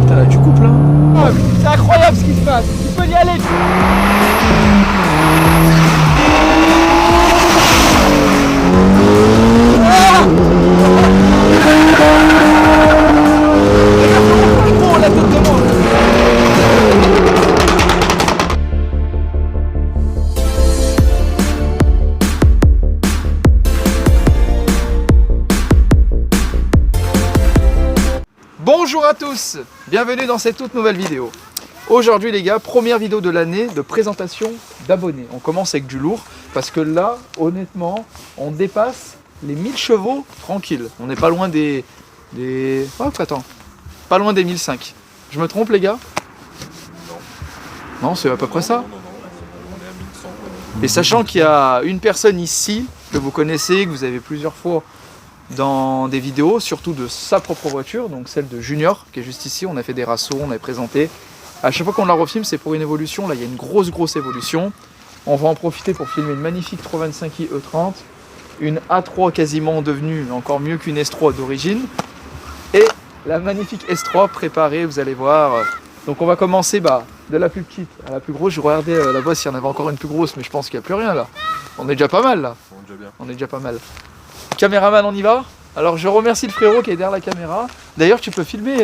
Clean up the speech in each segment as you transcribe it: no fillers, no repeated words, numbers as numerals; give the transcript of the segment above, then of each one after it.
Putain là tu coupes là. C'est incroyable ce qui se passe. Tu peux y aller. Oh la tête de moi. Bonjour à tous, bienvenue dans cette toute nouvelle vidéo. Aujourd'hui les gars, première vidéo de l'année de présentation d'abonnés. On commence avec du lourd parce que là, honnêtement, on dépasse les 1000 chevaux tranquille. On n'est pas loin des... Oh, attends, pas loin des 1005. Je me trompe les gars? Non, c'est à peu près ça. Et sachant qu'il y a une personne ici que vous connaissez, que vous avez plusieurs fois dans des vidéos, surtout de sa propre voiture, donc celle de Junior, qui est juste ici. On a fait des rassos, on a présenté. À chaque fois qu'on la refilme, c'est pour une évolution. Là, il y a une grosse évolution. On va en profiter pour filmer une magnifique 325i E30, une A3 quasiment devenue encore mieux qu'une S3 d'origine, et la magnifique S3 préparée, vous allez voir. Donc on va commencer de la plus petite à la plus grosse. Je regardais là-bas s'il y en avait encore une plus grosse, mais je pense qu'il n'y a plus rien là. On est déjà pas mal là. On est déjà pas mal. Caméraman, on y va? Alors je remercie le frérot qui est derrière la caméra. D'ailleurs tu peux filmer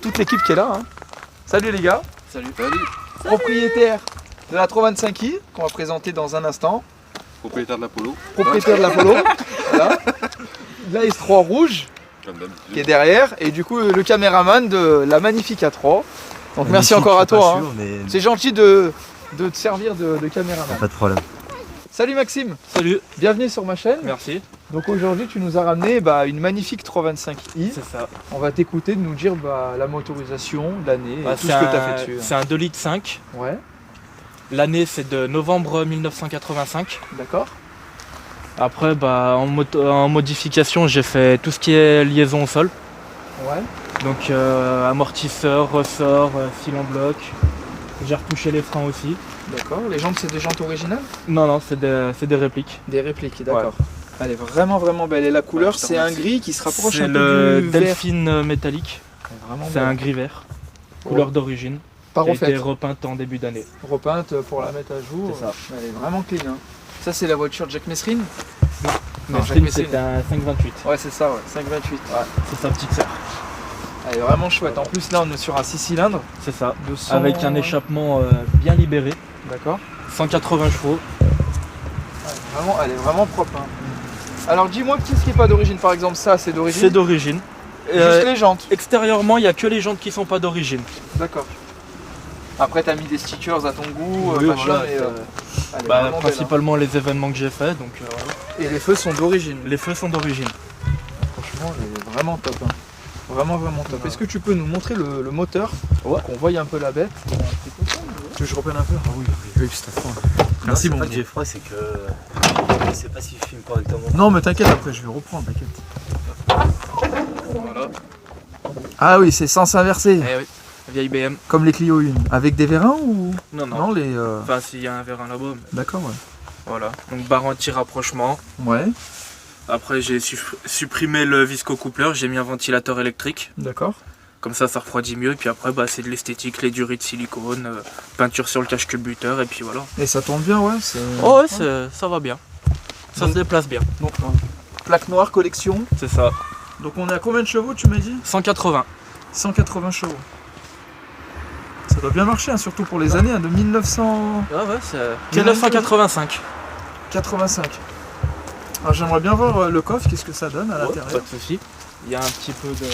toute l'équipe qui est là. Hein. Salut les gars. Salut. Propriétaire de la 325i qu'on va présenter dans un instant. Propriétaire de l'Apollo. Propriétaire de l'Apollo. Voilà. La S3 rouge qui est derrière. Et du coup le caméraman de la magnifique A3. Donc magnifique, merci encore à toi. Hein. Mais... C'est gentil de te servir de caméraman. Pas de problème. Salut Maxime. Salut. Bienvenue sur ma chaîne. Merci. Donc aujourd'hui tu nous as ramené une magnifique 325i. C'est ça. On va t'écouter de nous dire la motorisation, l'année et tout ce que tu as fait dessus. C'est un 2,5 litres. Ouais, L'année c'est de novembre 1985. d'accord. Après en modification j'ai fait tout ce qui est liaison au sol. Ouais, Donc amortisseur, ressort, fil en bloc. J'ai retouché les freins aussi. d'accord. Les jantes, c'est des jantes originales? Non, c'est des répliques. Des répliques, d'accord. Elle est vraiment belle. Et la couleur, c'est un gris qui se rapproche C'est un peu le du vert. Delphine métallique. Vraiment C'est belle. un gris vert. Couleur d'origine. Pas Qui a été refaite. repeinte en début d'année. Repeinte pour la mettre à jour. C'est ça. Elle est vraiment clean. Hein. Ça, c'est la voiture Jack Messrine? Non, Mais Jack Messrine. c'est un 528. Ouais, c'est ça, ouais. 528. Ouais. C'est sa petite sœur. Elle est vraiment chouette. En plus, là, on est sur un 6 cylindres. C'est ça. 200... Avec un échappement bien libéré. D'accord. 180 chevaux. Elle est vraiment propre. Hein. Alors, dis-moi qu'est-ce qui n'est pas d'origine. Par exemple, ça, c'est d'origine? C'est d'origine. Juste les jantes. Extérieurement, il n'y a que les jantes qui sont pas d'origine. D'accord. Après, t'as mis des stickers à ton goût, Oui, machin, voilà, mais elle est vraiment belle, principalement les événements que j'ai fait. Donc, voilà. hein. Et les feux sont d'origine. Les feux sont d'origine. Franchement, elle est vraiment top. Hein. Vraiment top. Voilà. Est-ce que tu peux nous montrer le moteur? Ouais. Qu'on voie un peu la bête. Tu veux que je reprenne un peu? Ah oui, juste à fond. Merci, c'est mon pas que gars. j'ai froid, c'est que je sais pas si je filme correctement. Non, mais t'inquiète, après, je vais reprendre, t'inquiète. Voilà. Ah oui, c'est sens inversé. Eh oui, vieille BM. Comme les Clio 1. Avec des vérins ou... Non. Non, les... Enfin, s'il y a un vérin là-bas. mais D'accord, ouais. Voilà. Donc, barre anti-rapprochement. Ouais, Après, j'ai supprimé le visco-coupleur. J'ai mis un ventilateur électrique. d'accord. Comme ça refroidit mieux. Et puis après, c'est de l'esthétique, les durées de silicone, peinture sur le cache-culbuteur. Et puis voilà. Et ça tourne bien, ouais. Oh, ouais, ça va bien. Ça Donc- se déplace bien. Donc, plaque noire, collection. C'est ça. Donc on est à combien de chevaux, tu m'as dit? 180. 180 chevaux. Ça doit bien marcher, hein, surtout pour les années de 1985. Ah ouais, c'est 1985. Alors j'aimerais bien voir le coffre, qu'est-ce que ça donne à Pas l'intérieur. de souci. Il y a un petit peu de...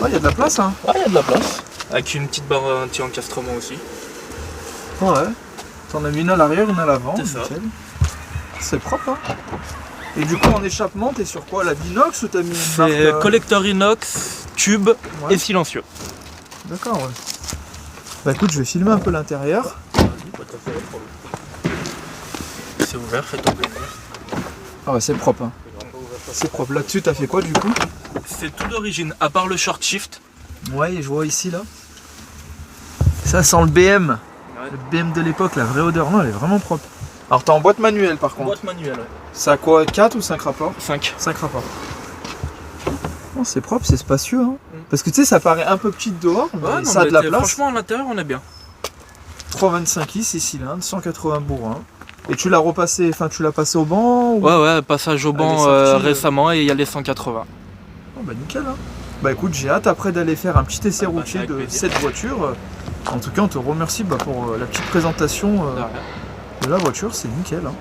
Ah, il y a de la place, hein. Ah, il y a de la place. Avec une petite barre anti-encastrement aussi. Ouais. T'en as mis une à l'arrière, une à l'avant. C'est ça. nickel. C'est propre, hein. Et du coup, en échappement, t'es sur quoi? La binox ou t'as mis une marque C'est collecteur inox, tube Ouais. et silencieux. D'accord, ouais. Bah écoute, je vais filmer un peu l'intérieur. C'est ouvert, fait tomber. Ah ouais, c'est propre, hein. C'est propre. Là-dessus, t'as fait quoi du coup? C'est tout d'origine, à part le short shift. Ouais, et je vois ici, là. Ça sent le BM. Ouais. Le BM de l'époque, la vraie odeur. Non, elle est vraiment propre. Alors t'es en boîte manuelle par contre. Boîte manuelle, ouais. Ça a quoi, 4 ou 5 rapports? 5. 5 rapports. Oh, c'est propre, c'est spacieux. Hein. Parce que tu sais, ça paraît un peu petit dehors, mais Ouais, non, ça a de la place. Franchement, à l'intérieur, on est bien. 325i, 6 cylindres, 180 bourrins. Et tu l'as repassé, enfin tu l'as passé au banc ou... Ouais, passage au Elle banc est sortie, récemment et il y a les 180. Oh, bah nickel hein. Bah écoute, j'ai hâte après d'aller faire un petit essai Ah, bah, routier avec de plaisir. cette voiture. En tout cas, on te remercie pour la petite présentation de la voiture, c'est nickel. Hein.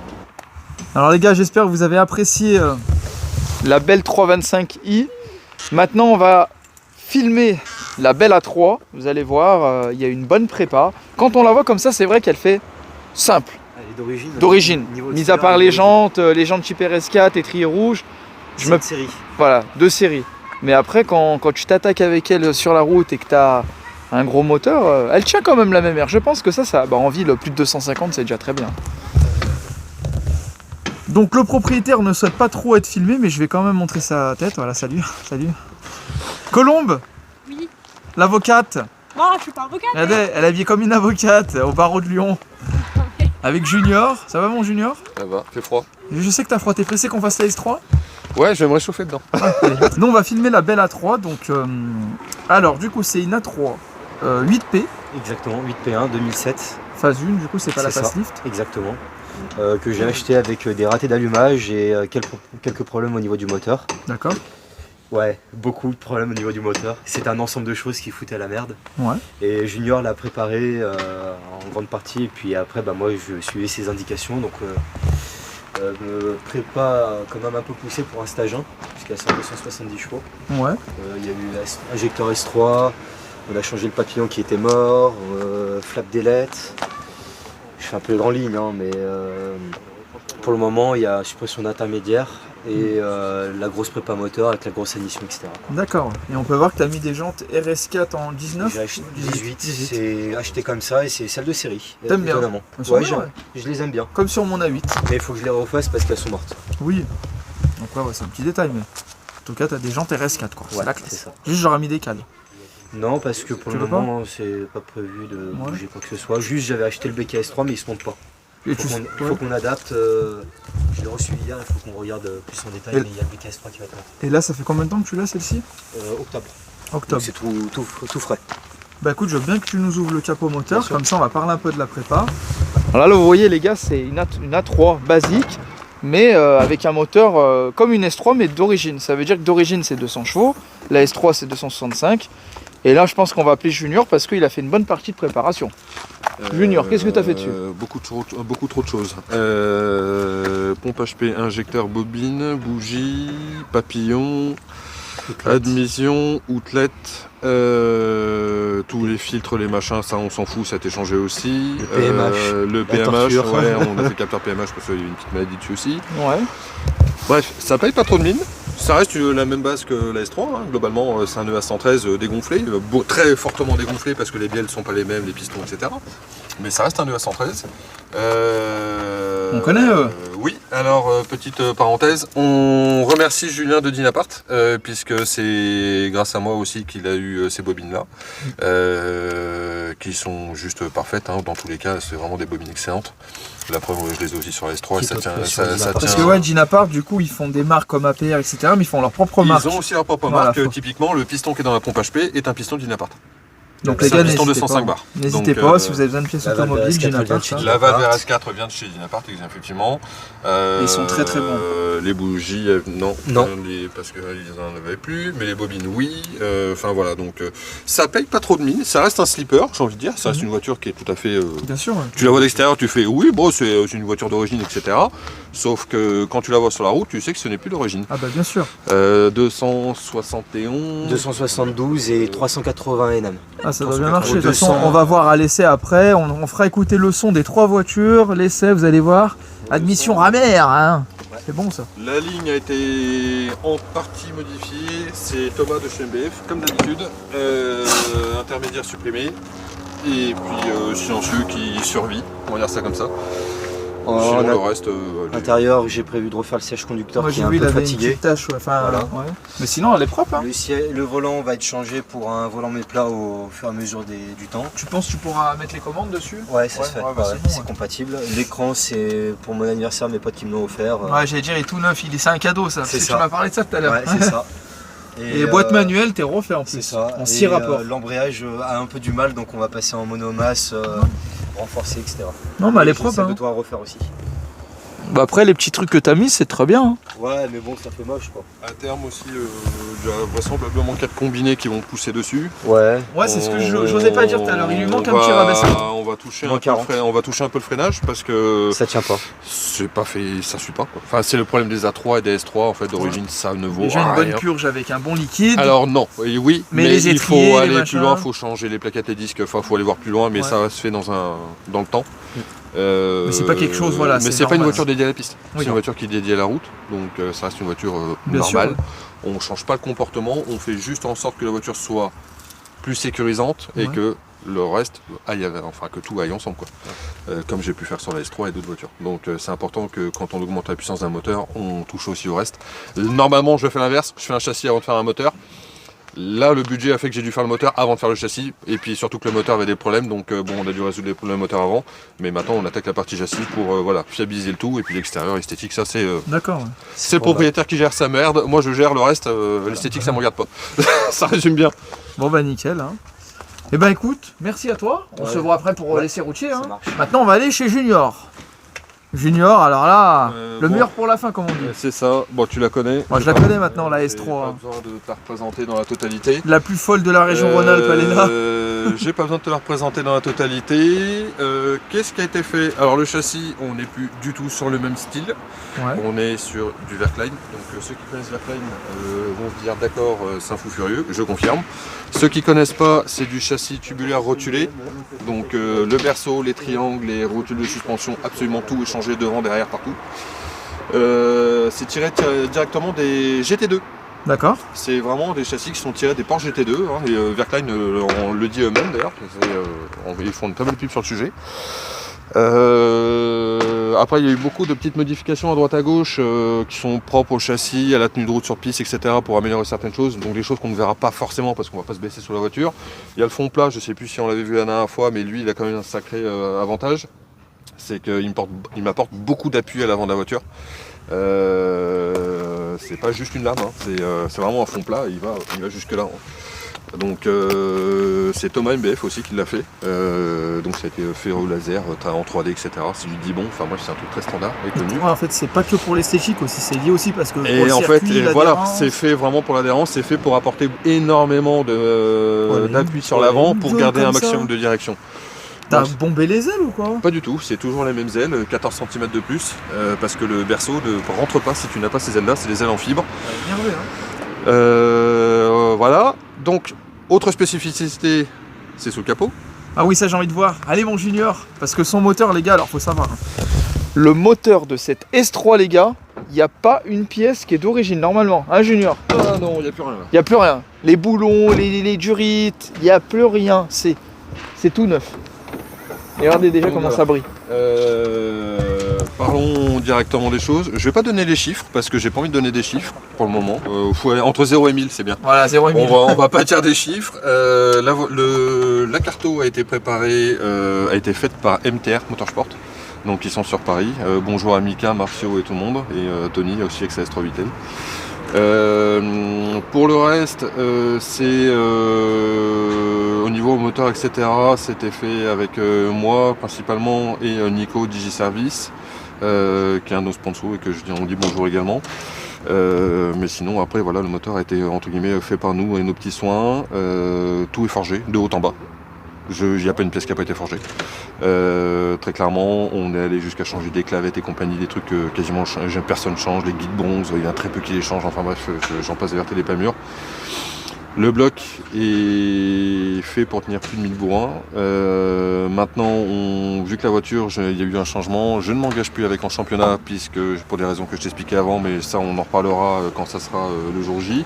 Alors les gars, j'espère que vous avez apprécié la belle 325i. Maintenant, on va filmer la belle A3. Vous allez voir, il y a une bonne prépa. Quand on la voit comme ça, c'est vrai qu'elle fait simple. Elle est d'origine. D'origine, Niveau mis à part les jantes Type RS4 et trier rouge, je me... série. Voilà, 2 séries. Mais après, quand tu t'attaques avec elle sur la route et que tu as un gros moteur, elle tient quand même la même air. Je pense que ça bah, en ville, plus de 250, c'est déjà très bien. Donc le propriétaire ne souhaite pas trop être filmé, mais je vais quand même montrer sa tête. Voilà, salut, salut. Colombe. Oui. L'avocate. Non, je suis pas avocate. Elle est habillée comme une avocate au barreau de Lyon. Avec Junior. Ça va mon Junior? Ça va, fait froid. Je sais que t'as froid, t'es pressé qu'on fasse la S3? Ouais, je vais me réchauffer dedans. Nous on va filmer la belle A3. Donc, alors du coup c'est une A3 8P. Exactement, 8P1 2007. Phase 1, du coup c'est pas la C'est ça. facelift. Exactement. Que j'ai acheté avec des ratés d'allumage et quelques problèmes au niveau du moteur. D'accord. Ouais, beaucoup de problèmes au niveau du moteur. C'est un ensemble de choses qui foutaient la merde. Ouais. Et Junior l'a préparé en grande partie. Et puis après, bah, moi je suivais ses indications. Donc me prépa quand même un peu poussé pour un stage 1, puisqu'il y a 270 chevaux. Ouais. Il y a eu injecteur S3, on a changé le papillon qui était mort, flap d'ailette. Je fais un peu de grand ligne, hein, mais pour le moment il y a suppression d'intermédiaire et la grosse prépa moteur avec la grosse addition, etc. D'accord. Et on peut voir que tu as mis des jantes RS4 en 19. J'ai acheté 18, c'est acheté comme ça et c'est celle de série. T'aimes bien? Étonnamment. Elles sont Ouais, bien, ouais. je les aime bien, Comme sur mon A8. mais il faut que je les refasse parce qu'elles sont mortes. Oui. Donc ouais, c'est un petit détail, mais en tout cas, tu as des jantes RS4 quoi. C'est Ouais, la c'est classe. ça. Juste, j'aurais mis des cales. Non, parce que pour Tu le veux pas? moment c'est pas prévu de Ouais. bouger quoi que ce soit. Juste j'avais acheté le BKS3 mais il se monte pas. Et Il tu... faut qu'on adapte. Je l'ai reçu hier, il faut qu'on regarde plus en détail, Et- mais il y a le BKS3 qui va être monté. Et là, ça fait combien de temps que tu l'as celle-ci? Octobre. Octobre. Donc c'est tout frais. Bah écoute, je veux bien que tu nous ouvres le capot moteur, Bien sûr. comme ça on va parler un peu de la prépa. Alors là, vous voyez les gars, c'est une A3 basique, mais avec un moteur comme une S3, mais d'origine. Ça veut dire que d'origine c'est 200 chevaux, la S3 c'est 265. Et là, je pense qu'on va appeler Junior parce qu'il a fait une bonne partie de préparation. Junior, qu'est-ce que tu as fait dessus? Beaucoup trop de choses. Pompe HP, injecteur, bobine, bougie, papillon, admission, outlet, tous les filtres, les machins, ça on s'en fout, ça a été changé aussi. Le PMH, le la PMH, torture. ouais, on a fait le capteur PMH parce qu'il y a eu une petite maladie dessus aussi. Ouais. Bref, ça paye pas trop de mine. Ça reste la même base que la S3, hein. Globalement c'est un EA113 dégonflé, très fortement dégonflé parce que les bielles sont pas les mêmes, les pistons, etc. Mais ça reste un EA113. On connaît Oui, alors petite parenthèse, on remercie Julien de Dynapart, puisque c'est grâce à moi aussi qu'il a eu ces bobines-là, qui sont juste parfaites, hein. Dans tous les cas c'est vraiment des bobines excellentes. La preuve, je les ai aussi sur la S3 et ça tient. Parce que ouais, Dynapart, du coup, ils font des marques comme APR, etc., mais ils font leur propre marque. Ils ont aussi leur propre Voilà, marque. faut- Typiquement, le piston qui est dans la pompe HP est un piston Dynapart. Donc C'est les gars, un piston de n'hésitez 105 pas. bars. N'hésitez Donc, pas, si vous avez besoin de pièces la Valve automobiles, RS4 Dynapart. vient de chez ça. La Valve RS4 vient de chez Dynapart, effectivement. Ils sont très, très bons. Les bougies, non. Non. Parce qu'ils n'en avaient plus. Mais les bobines, oui. Enfin voilà, donc ça paye pas trop de mine. Ça reste un slipper, j'ai envie de dire. Ça reste une voiture qui est tout à fait. Bien sûr. Ouais. Tu la vois d'extérieur, tu fais oui, bon, c'est une voiture d'origine, etc. Sauf que quand tu la vois sur la route, tu sais que ce n'est plus d'origine. Ah bah bien sûr. 271. 272 et 380 NM. Ah, ça doit Dans bien ce marcher. De toute 200. façon, on va voir à l'essai après. On fera écouter le son des 3 voitures. L'essai, vous allez voir. Admission ramère, hein. C'est bon ça. La ligne a été en partie modifiée, c'est Thomas de chez MBF, comme d'habitude, intermédiaire supprimé, et puis silencieux qui survit, on va dire ça comme ça. Sinon, en le reste, intérieur, j'ai prévu de refaire le siège conducteur Moi qui j'ai est un vu, il peu avait une fatigué. petite tache, ouais. Enfin, Voilà. ouais. Mais sinon elle est propre, hein. Le volant va être changé pour un volant méplat au fur et à mesure du temps. Tu penses que tu pourras mettre les commandes dessus? Ouais, ça se fait. bah, Ouais, c'est bon, c'est ouais. compatible. L'écran, c'est pour mon anniversaire, mes potes qui me l'ont offert. Ouais, j'allais dire, il est tout neuf, c'est un cadeau ça. C'est Parce que ça. tu m'as parlé de ça tout à l'heure. Ouais, c'est ça. Et boîte manuelle, t'es refait en plus. C'est ça. En 6 rapports. L'embrayage a un peu du mal, donc on va passer en monomasse, renforcé, etc. Non, mais elle est Et propre. j'essaie Hein. de toi refaire aussi. Bah après, les petits trucs que t'as mis, c'est très bien. Hein. Ouais, mais bon, ça fait moche quoi. à terme aussi, il y a vraisemblablement 4 combinés qui vont pousser dessus. Ouais. Ouais, c'est ce que j'osais pas dire tout à l'heure. Il lui manque un petit rabaissement. On va toucher Moins 40. on va toucher un peu le freinage parce que Ça tient pas. c'est pas fait, ça suit pas. Quoi. Enfin, c'est le problème des A3 et des S3 en fait d'origine, ça ne vaut Déjà une rien. bonne purge avec un bon liquide. Alors non, oui, Mais mais les il étriers, faut les aller machins. plus loin, il faut changer les plaquettes, les disques, enfin faut aller voir plus loin, mais Ouais. ça se fait dans le temps. Mais c'est pas quelque chose, voilà, Mais c'est c'est pas une normal. voiture dédiée à la piste, Oui. c'est une voiture qui est dédiée à la route, donc ça reste une voiture Bien sûr, normale. On change pas le comportement, on fait juste en sorte que la voiture soit plus sécurisante et Ouais. que le reste aille, enfin que tout aille ensemble quoi. Comme j'ai pu faire sur la S3 et d'autres voitures. Donc c'est important que quand on augmente la puissance d'un moteur, on touche aussi au reste. Normalement je fais l'inverse, je fais un châssis avant de faire un moteur. Là le budget a fait que j'ai dû faire le moteur avant de faire le châssis et puis surtout que le moteur avait des problèmes donc bon on a dû résoudre les problèmes du moteur avant mais maintenant on attaque la partie châssis pour voilà fiabiliser le tout et puis l'extérieur esthétique ça c'est D'accord. Ouais. c'est le propriétaire qui gère sa merde, moi je gère le reste, l'esthétique ça me regarde pas. Ça résume bien. Bon bah nickel. Hein. Eh ben écoute, merci à toi. On Ouais. se voit après pour Ouais, laisser routier. Hein. ça marche. Maintenant on va aller chez Junior. Junior, alors là, le bon. meilleur pour la fin comme on dit. C'est ça, bon tu la connais. Moi je la connais maintenant, la J'ai S3. pas besoin de te la représenter dans la totalité. La plus folle de la région Rhône-Alpes, Alena. J'ai pas besoin de te la représenter dans la totalité. Qu'est-ce qui a été fait? Alors le châssis, on n'est plus du tout sur le même style. Ouais. On est sur du Verkline. Donc ceux qui connaissent Verkline vont se dire d'accord, c'est un fou furieux, je confirme. Ceux qui connaissent pas, c'est du châssis tubulaire rotulé. Donc le berceau, les triangles, les rotules de suspension, absolument tout est changé devant, derrière, partout. C'est tiré directement des GT2. D'accord. C'est vraiment des châssis qui sont tirés des Porsche GT2, hein, et Verkline on le dit eux-mêmes d'ailleurs, ils font une très belle pub sur le sujet. Après il y a eu beaucoup de petites modifications à droite à gauche qui sont propres au châssis, à la tenue de route sur piste, etc. pour améliorer certaines choses, donc des choses qu'on ne verra pas forcément parce qu'on va pas se baisser sur la voiture. Il y a le fond plat, je sais plus si on l'avait vu la dernière fois, mais lui il a quand même un sacré avantage, c'est qu'il m'apporte beaucoup d'appui à l'avant de la voiture. C'est pas juste une lame, hein. C'est vraiment un fond plat, il va jusque là. Hein. Donc c'est Thomas MBF aussi qui l'a fait. Donc ça a été fait au laser, en 3D, etc. C'est du Dibon, enfin bref c'est un truc très standard et connu. Ouais, en fait, c'est pas que pour l'esthétique aussi, c'est lié aussi parce que. pour Et le en fait, circuit, voilà, l'adhérence, c'est fait vraiment pour l'adhérence, c'est fait pour apporter énormément d'appui sur l'avant pour jaune garder un comme ça. maximum de direction. T'as Ouais. bombé les ailes ou quoi? Pas du tout, c'est toujours les mêmes ailes, 14 cm de plus, parce que le berceau ne rentre pas si tu n'as pas ces ailes-là, c'est des ailes en fibre. Énervé, hein. Voilà, donc autre spécificité, c'est sous le capot. Ah oui, ça j'ai envie de voir. Allez mon Junior, parce que son moteur, les gars, alors faut savoir. Hein. Le moteur de cette S3, les gars, il n'y a pas une pièce qui est d'origine normalement. Hein, Junior? Ah non, il n'y a plus rien là. Il n'y a plus rien. Les boulons, les durites, il n'y a plus rien. C'est tout neuf. Et regardez déjà Donc, comment voilà. ça brille. Parlons directement des choses. Je vais pas donner les chiffres parce que j'ai pas envie de donner des chiffres pour le moment. Entre 0 et 1000 c'est bien. Voilà, 0,5. On va pas dire des chiffres. La carto a été préparée, a été faite par MTR Motorsport. Donc ils sont sur Paris. Bonjour à Mika, Marcio et tout le monde. Et Tony aussi avec sa S3 Vitel. Pour le reste, c'est au niveau moteur, etc. C'était fait avec moi principalement et Nico Digiservice, qui est un de nos sponsors et que on dit bonjour également. Mais sinon après voilà, le moteur a été entre guillemets fait par nous et nos petits soins. Tout est forgé de haut en bas. Il n'y a pas une pièce qui n'a pas été forgée. Très clairement, on est allé jusqu'à changer des clavettes et compagnie, des trucs que quasiment personne change, les guides bronze, il y en a très peu qui les changent, enfin bref, j'en passe des vertes et des pas mûres. Le bloc est fait pour tenir plus de 1000 bourrins. Maintenant, vu que la voiture, il y a eu un changement, je ne m'engage plus avec en championnat, puisque pour des raisons que je t'expliquais avant, mais ça on en reparlera quand ça sera le jour J.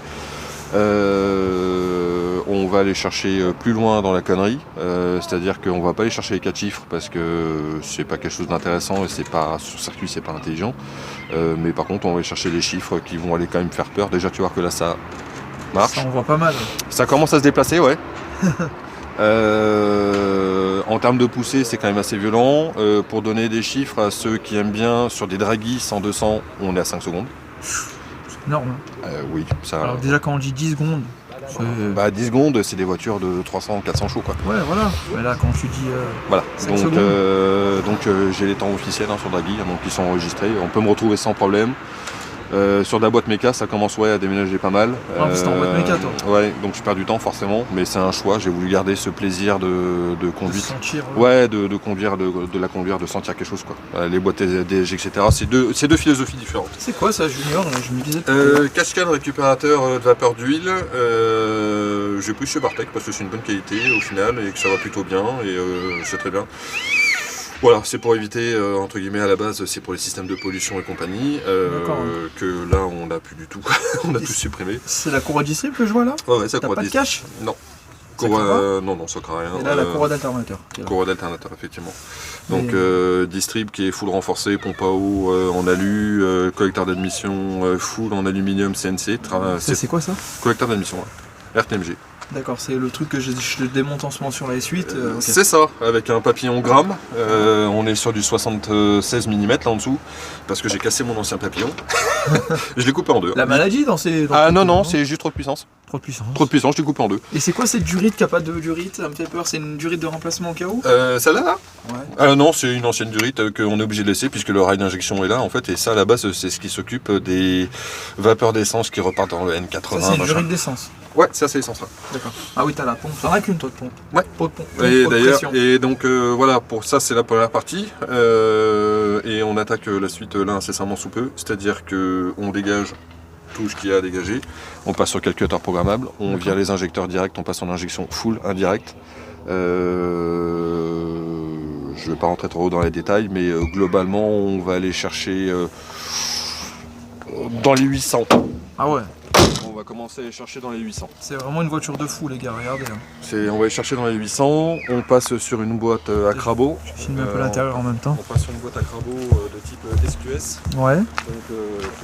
On on va aller chercher plus loin dans la connerie, c'est-à-dire qu'on va pas aller chercher les 4 chiffres parce que c'est pas quelque chose d'intéressant et c'est pas sur circuit, c'est pas intelligent. Mais par contre, on va aller chercher des chiffres qui vont aller quand même faire peur. Déjà, tu vois que là, ça marche. Ça, on voit pas mal. Ça commence à se déplacer, ouais. En termes de poussée, c'est quand même assez violent. Pour donner des chiffres à ceux qui aiment bien, sur des draguis 100-200, on est à 5 secondes. C'est énorme. Hein. Oui, ça. Alors déjà quand on dit 10 secondes, Bah 10 secondes, c'est des voitures de 300-400 chevaux, quoi. ouais voilà. Mais là quand tu dis Voilà. 5 Donc, secondes. j'ai les temps officiels sur draguis, donc ils sont enregistrés. On peut me retrouver sans problème. Sur de la boîte méca, ça commence à déménager pas mal. Ah, parce que t'es en boîte méca, toi. Ouais, donc je perds du temps forcément, mais c'est un choix. J'ai voulu garder ce plaisir de conduite. Sentir, Ouais, de conduire, de la conduire, de sentir quelque chose, quoi. Les boîtes DSG, etc. C'est deux philosophies différentes. C'est quoi ça, Junior? Je me disais. Cascade récupérateur de vapeur d'huile. J'ai pris chez Bartec parce que c'est une bonne qualité au final et que ça va plutôt bien et c'est très bien. Voilà, c'est pour éviter, entre guillemets, à la base, c'est pour les systèmes de pollution et compagnie, que là, on n'a plus du tout, on a tout supprimé. C'est la courroie distrib que je vois là? Ouais, ça T'as courroie pas de cache? Non. Ça craint pas Non, ça craint rien. Et là, la courroie d'alternateur. Courroie d'alternateur, effectivement. Donc, distrib qui est full renforcé, pompe à eau en alu, collecteur d'admission full en aluminium CNC. C'est quoi ça? Collecteur d'admission, ouais. RTMG. D'accord, c'est le truc que je démonte en ce moment sur la S8. Okay. C'est ça, avec un papillon gramme. On est sur du 76 mm là en dessous, parce que j'ai cassé mon ancien papillon. Je l'ai coupé en deux. La maladie dans ces. Non, c'est juste trop de puissance. Trop de puissance. Trop de puissance, je l'ai coupé en deux. Et c'est quoi cette durite qui a pas de durite? Ça me fait peur, c'est une durite de remplacement au cas où? Celle-là là Ouais. Non, c'est une ancienne durite qu'on est obligé de laisser puisque le rail d'injection est là en fait, et ça à la base c'est ce qui s'occupe des vapeurs d'essence qui repartent dans le N80. Ça c'est une durite d'essence. Ouais, ça c'est l'essence là. D'accord. Ah oui, t'as la pompe. T'en as qu'une toi de pompe. Ouais. Pot de pompe. Et Pot de d'ailleurs, pression. et donc voilà, pour ça c'est la première partie. Et on attaque la suite là incessamment sous peu, c'est-à-dire que on dégage tout ce qu'il y a à dégager, on passe sur calculateur programmable, on vire les injecteurs directs, on passe en injection full indirect. Je ne vais pas rentrer trop dans les détails, mais globalement on va aller chercher dans les 800. Ah ouais. On va commencer à aller chercher dans les 800. C'est vraiment une voiture de fou les gars, regardez là. On va aller chercher dans les 800, on passe sur une boîte à crabot. Je filme un peu l'intérieur en même temps. On passe sur une boîte à crabot de type SQS. Ouais. Donc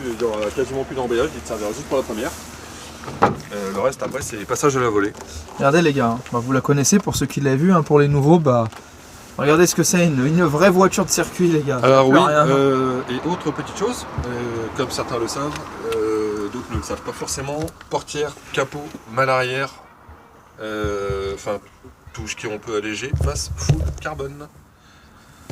il n'y aura quasiment plus d'emballage, il te servira juste pour la première. Le reste après c'est passage à la volée. Regardez les gars, hein. Bah, vous la connaissez pour ceux qui l'avaient vu, hein. Pour les nouveaux, bah regardez ce que c'est, une vraie voiture de circuit les gars. Alors oui, Rien. et autre petite chose, comme certains le savent, d'autres ne le savent pas forcément, portière, capot, malle arrière, enfin tout ce qu'on peut alléger, face full carbone.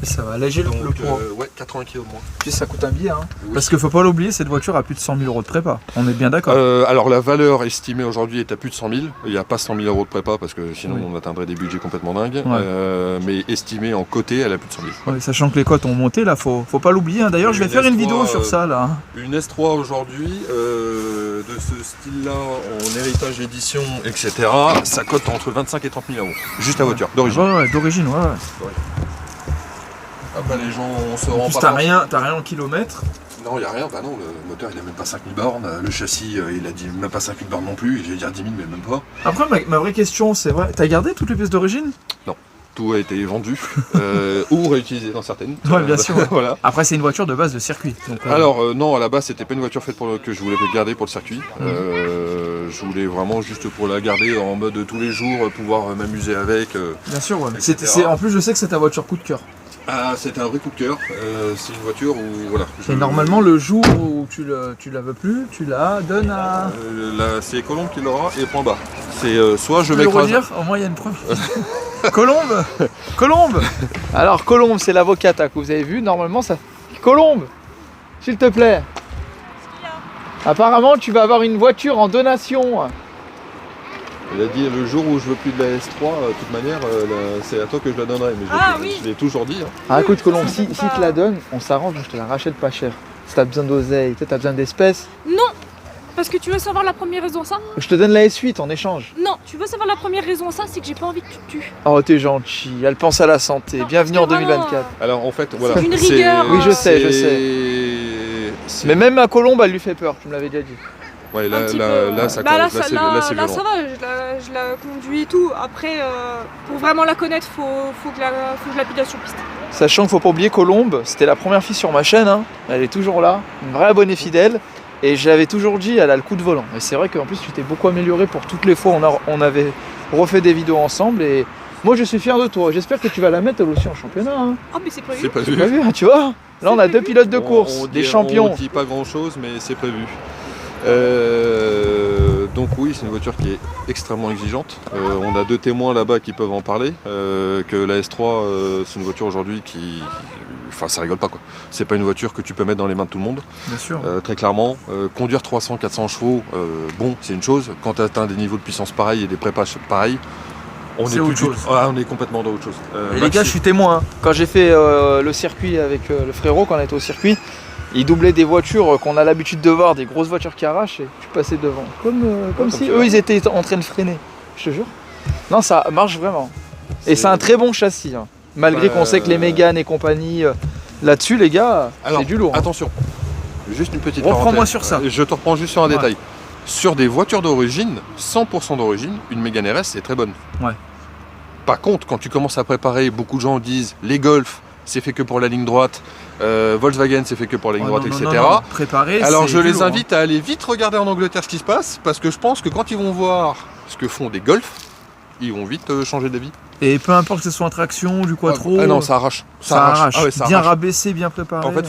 Et ça va alléger le Donc poids. ouais, 80 kg de moins. Puis ça coûte un billet, hein. Oui. Parce qu'il faut pas l'oublier, cette voiture a plus de 100 000 € de prépa. On est bien d'accord. Alors la valeur estimée aujourd'hui est à plus de 100 000. Il n'y a pas 100 000 € de prépa parce que sinon Oui. on atteindrait des budgets complètement dingues. Ouais. Mais estimée en côté, elle a plus de 100 000. Ouais, sachant que les cotes ont monté là, faut pas l'oublier. Hein. D'ailleurs, je vais Une faire une S3, vidéo sur ça là. Hein. Une S3 aujourd'hui, de ce style-là, en héritage édition, etc., ça cote entre 25 et 30 000 €. Juste la voiture, d'origine. Ouais, d'origine, ouais. Après les gens, on se En rend plus, pas t'as compte. rien en kilomètres. Non, il n'y a rien, bah non, le moteur il a même pas 5000 bornes, le châssis il a dit même pas 5000 bornes non plus, j'allais dire 10 000 mais même pas. Après, ma vraie question, c'est vrai, t'as gardé toutes les pièces d'origine? Tout a été vendu, ou réutilisé dans certaines. Ouais, bien sûr. Voilà. Après, c'est une voiture de base de circuit. Donc, Alors non, à la base c'était pas une voiture faite que je voulais garder pour le circuit. Je voulais vraiment juste pour la garder en mode tous les jours, pouvoir m'amuser avec. bien sûr, ouais. etc. En plus, je sais que c'est ta voiture coup de cœur. Ah, c'était un vrai coup de cœur. C'est une voiture où voilà. Et normalement, le jour où tu la veux plus, tu la donnes à. Là, c'est Colombe qui l'aura et point bas. C'est soit je Tu peux le m'écrase. redire? Au moins, il y a une preuve. Colombe Colombe Alors, Colombe, c'est l'avocate que vous avez vu. Normalement, ça. Colombe S'il te plaît. Apparemment, tu vas avoir une voiture en donation. Il a dit le jour où je veux plus de la S3, de toute manière, c'est à toi que je la donnerai. Mais je l'ai toujours dit. Hein. Ah, écoute, Colombe, si te la donne, on s'arrange, je te la rachète pas cher. Si t'as besoin d'oseille, tu as besoin d'espèces, Non. Parce que tu veux savoir la première raison à ça? je te donne la S8 en échange. Non, tu veux savoir la première raison à ça, c'est que j'ai pas envie que tu te tues. Oh, t'es gentil, elle pense à la santé. Non, Bienvenue parce en que vraiment, 2024. Alors en fait, voilà. C'est une rigueur, Oui, je sais, je sais. Mais même à Colombe, elle lui fait peur, tu me l'avais déjà dit. Ouais, là, Un petit là, peu, là, ça bah, commence, là, là, ça, c'est là, là, c'est là, violent. ça va, je la conduis et tout. Après, pour vraiment la connaître, faut que je la pilote sur piste. Sachant qu'il faut pas oublier Colombe, c'était la première fille sur ma chaîne, hein. Elle est toujours là, une vraie abonnée fidèle. Et je l'avais toujours dit, elle a le coup de volant. Et c'est vrai qu'en plus, tu t'es beaucoup amélioré pour toutes les fois. On avait refait des vidéos ensemble. Et moi, je suis fier de toi. J'espère que tu vas la mettre elle aussi en championnat. Hein. Ah, mais c'est prévu. C'est prévu. Tu l'as vu, hein, tu vois. Là, on a deux pilotes de course, des champions. On dit pas grand chose, mais c'est prévu. Donc oui, c'est une voiture qui est extrêmement exigeante. On a 2 témoins là-bas qui peuvent en parler. Que la S3, c'est une voiture aujourd'hui qui... Enfin, ça rigole pas quoi. C'est pas une voiture que tu peux mettre dans les mains de tout le monde. Bien sûr. Très clairement, conduire 300-400 chevaux, bon, c'est une chose. Quand tu atteins des niveaux de puissance pareils et des prépages pareils, on C'est est, autre plus du- chose. Ah, on est complètement dans autre chose. Et les gars, je suis témoin. Hein. Quand j'ai fait le circuit avec le frérot, quand on était au circuit, il doublait des voitures qu'on a l'habitude de voir, des grosses voitures qui arrachent, et je passais devant. Comme si ça. eux, ils étaient en train de freiner. Je te jure. Non, ça marche vraiment. Et c'est un très bon châssis. Hein. Malgré qu'on sait que les Mégane et compagnie, là-dessus, les gars, Alors, c'est du lourd. Hein. attention, juste une petite Reprends-moi parenthèse. sur ça. Je te reprends juste sur un Ouais. détail. Sur des voitures d'origine, 100% d'origine, une Mégane RS c'est très bonne. Ouais. Par contre, quand tu commences à préparer, beaucoup de gens disent les Golf, c'est fait que pour la ligne droite, Volkswagen, c'est fait que pour la ligne Oh, droite, non, etc. non, non, non. Préparer, Alors c'est je du les lourd, hein. invite à aller vite regarder en Angleterre ce qui se passe, parce que je pense que quand ils vont voir ce que font des Golf, ils vont vite changer d'avis. Et peu importe que ce soit en traction, du quattro, Ah non, ça arrache. ça arrache. Ah ouais, ça bien arrache. rabaissé, bien préparé. En fait,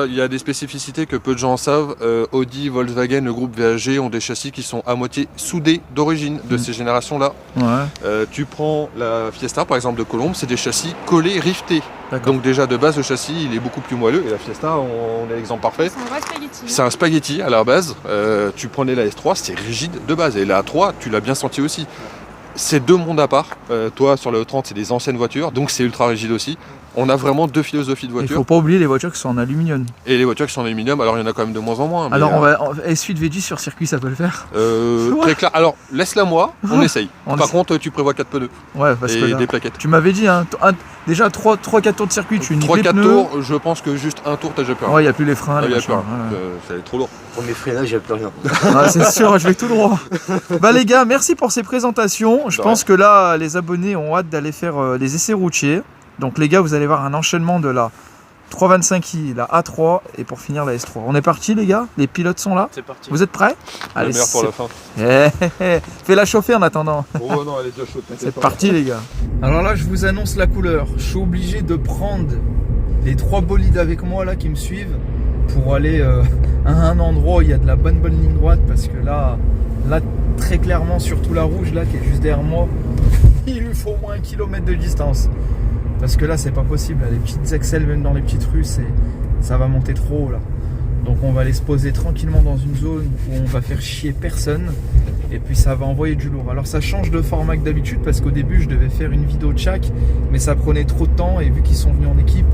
il y a des spécificités que peu de gens savent. Audi, Volkswagen, le groupe VAG ont des châssis qui sont à moitié soudés d'origine de ces générations-là. Ouais, Tu prends la Fiesta, par exemple, de Colombe, c'est des châssis collés, riftés. d'accord. Donc déjà, de base, le châssis, il est beaucoup plus moelleux. Et la Fiesta, on est l'exemple parfait. C'est un vrai spaghetti. C'est un spaghetti à la base. Tu prenais la S3, c'est rigide de base. Et la A3, tu l'as bien senti aussi. C'est 2 mondes à part. Toi, sur le E30, c'est des anciennes voitures, donc c'est ultra rigide aussi. On a vraiment 2 philosophies de Il voitures. faut pas oublier les voitures qui sont en aluminium. Et les voitures qui sont en aluminium, alors il y en a quand même de moins en moins. Mais, Alors S8 V10 sur circuit, ça peut le faire. très clair. Alors, laisse-la moi, on essaye. On Par essaye. contre, tu prévois 4 pneus Ouais, parce que et là, des plaquettes. tu m'avais dit, hein, déjà 3-4 tours de circuit, tu niques les 3-4 pneus. tours, je pense que juste un tour, t'as déjà peur. Ouais, il n'y a plus les freins. Ah, les il y a machins, peur. ouais. Ça va être trop lourd. Pour mes freinages, il n'y a plus rien. Ouais, c'est sûr, je vais tout droit. Bah les gars, merci pour ces présentations. Je De pense que là, les abonnés ont hâte d'aller faire les essais routiers. Donc les gars, vous allez voir un enchaînement de la 325i, la A3 et pour finir la S3. On est parti les gars, les pilotes sont là. C'est parti. Vous êtes prêts? La meilleure pour la fin. Fais la chauffer en attendant. Oh non, elle est déjà chaude. C'est parti les gars. Alors là je vous annonce la couleur. Je suis obligé de prendre les 3 bolides avec moi là qui me suivent pour aller à un endroit où il y a de la bonne ligne droite parce que là très clairement surtout la rouge là qui est juste derrière moi, il lui faut au moins 1 km de distance. Parce que là c'est pas possible, là, les petites axelles même dans les petites rues ça va monter trop haut là. Donc on va aller se poser tranquillement dans une zone où on va faire chier personne et puis ça va envoyer du lourd. Alors ça change de format que d'habitude parce qu'au début je devais faire une vidéo de chaque mais ça prenait trop de temps et vu qu'ils sont venus en équipe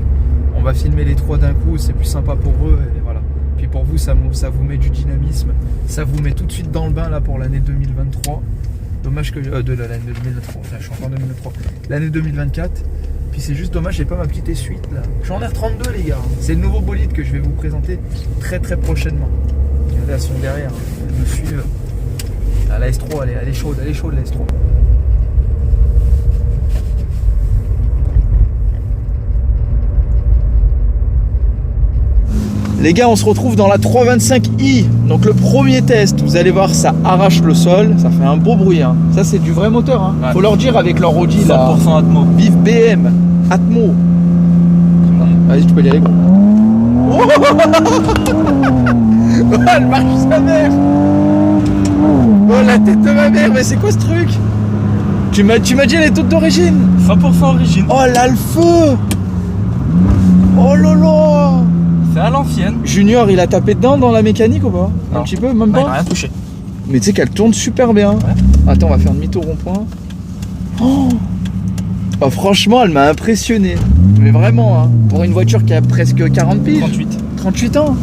on va filmer les 3 d'un coup, c'est plus sympa pour eux et voilà. Puis pour vous ça vous met du dynamisme, ça vous met tout de suite dans le bain là pour l'année 2023. Dommage que l'année 2023, enfin, je suis encore en 2023. L'année 2024. Puis c'est juste dommage, j'ai pas ma petite essuie là. J'en ai R32 les gars. C'est le nouveau bolide que je vais vous présenter très prochainement. Regardez, elles sont derrière. Hein. Elles me suivent. Ah, la S3, elle est chaude la S3. Les gars, on se retrouve dans la 325i. Donc le premier test, vous allez voir, ça arrache le sol. Ça fait un beau bruit. Hein. Ça, c'est du vrai moteur. Hein. Ouais. Faut leur dire avec leur Audi là. 100% Atmo. Vive BM, Atmo. Vas-y, tu peux y aller. Gros. Oh, elle marche sa mère. Oh la tête de ma mère, mais c'est quoi ce truc? Tu m'as dit elle est toute d'origine. 100% origine. Oh là le feu. Oh lolo. C'est à l'ancienne. Junior, il a tapé dedans dans la mécanique ou pas? Un Non. petit peu, même Non, il pas. a rien touché. Mais tu sais qu'elle tourne super bien. Attends, on va faire demi-tour rond-point. Oh, oh, franchement, elle m'a impressionné. Mais vraiment, hein, pour une voiture qui a presque 40 piges. 38 ans.